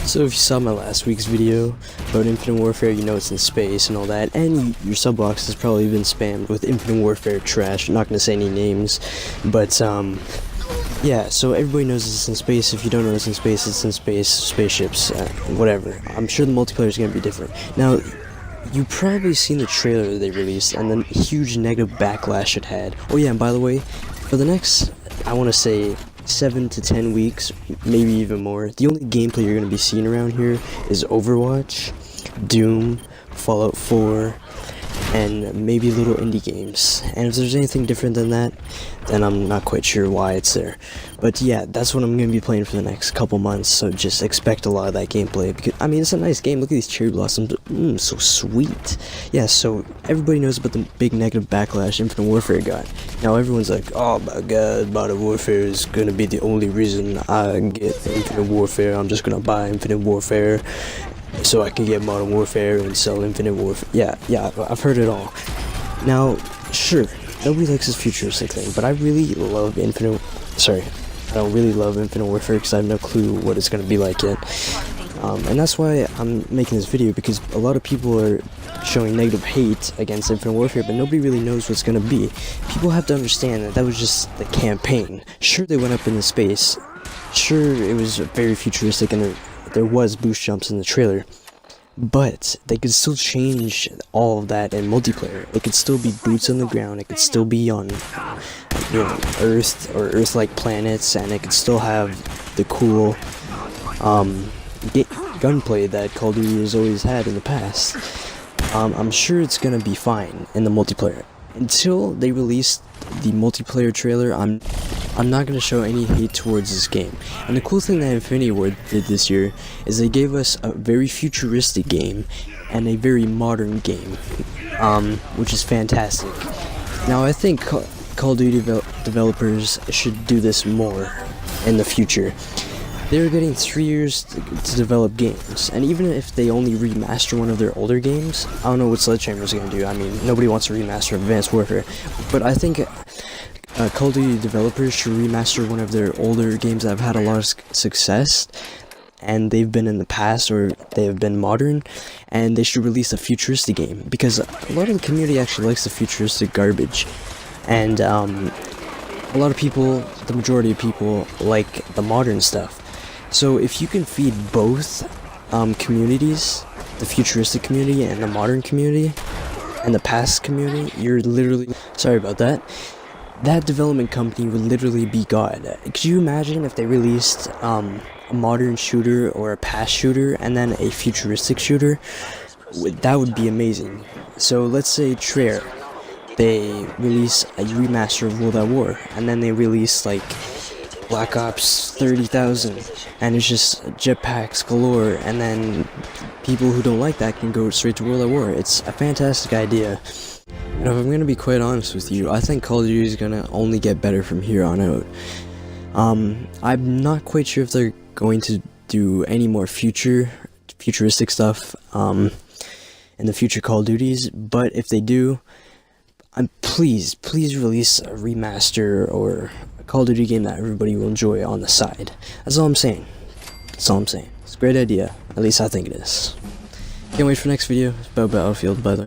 So if you saw my last week's video about Infinite Warfare, you know it's in space and all that, and your sub box has probably been spammed with Infinite Warfare trash. I'm not gonna say any names, but yeah, so everybody knows it's in space. If you don't know it's in space, spaceships, whatever. I'm sure the multiplayer is gonna be different. Now, you've probably seen the trailer that they released and the huge negative backlash it had. Oh yeah, and by the way, for the next, I want to say 7 to 10 weeks, maybe even more, the only gameplay you're going to be seeing around here is Overwatch, Doom, Fallout 4, and maybe little indie games. And if there's anything different than that, then I'm not quite sure why it's there. But yeah, that's what I'm going to be playing for the next couple months, so just expect a lot of that gameplay. Because, I mean, it's a nice game. Look at these cherry blossoms. So sweet. Yeah, so everybody knows about the big negative backlash Infinite Warfare got. Now everyone's like, oh my god, Modern Warfare is going to be the only reason I get Infinite Warfare. I'm just going to buy Infinite Warfare so I can get Modern Warfare and sell Infinite Warfare. Yeah, I've heard it all. Now, sure, nobody likes this futuristic thing, but I really love I don't really love Infinite Warfare because I have no clue what it's going to be like yet. And that's why I'm making this video, because a lot of people are showing negative hate against Infinite Warfare, but nobody really knows what's going to be. People have to understand that that was just the campaign. Sure, they went up into space. Sure, it was very futuristic and there was boost jumps in the trailer, but they could still change all of that in multiplayer. It could still be boots on the ground, it could still be on Earth or Earth-like planets, and it could still have the cool gunplay that Call of Duty has always had in the past. I'm sure it's gonna be fine in the multiplayer. Until they release the multiplayer trailer, I'm not going to show any hate towards this game. And the cool thing that Infinity Ward did this year is they gave us a very futuristic game and a very modern game, which is fantastic. Now I think Call of Duty developers should do this more in the future. They're getting 3 years to develop games, and even if they only remaster one of their older games, I don't know what Sledgehammer's going to do. I mean, nobody wants to remaster Advanced Warfare, but I think Call of Duty developers should remaster one of their older games that have had a lot of success, and they've been in the past, or they have been modern, and they should release a futuristic game, because a lot of the community actually likes the futuristic garbage, and a lot of people, the majority of people, like the modern stuff. So if you can feed both communities, the futuristic community and the modern community, and the past community, you're literally, sorry about that, that development company would literally be God. Could you imagine if they released a modern shooter or a past shooter and then a futuristic shooter? That would be amazing. So let's say Treyarch, they release a remaster of World at War, and then they release like Black Ops 30,000, and it's just jetpacks galore, and then people who don't like that can go straight to World at War. It's a fantastic idea. And if I'm going to be quite honest with you, I think Call of Duty is going to only get better from here on out. I'm not quite sure if they're going to do any more futuristic stuff in the future Call of Duties, but if they do, please release a remaster or a Call of Duty game that everybody will enjoy on the side. That's all I'm saying. It's a great idea. At least I think it is. Can't wait for the next video. It's about Battlefield, by the way.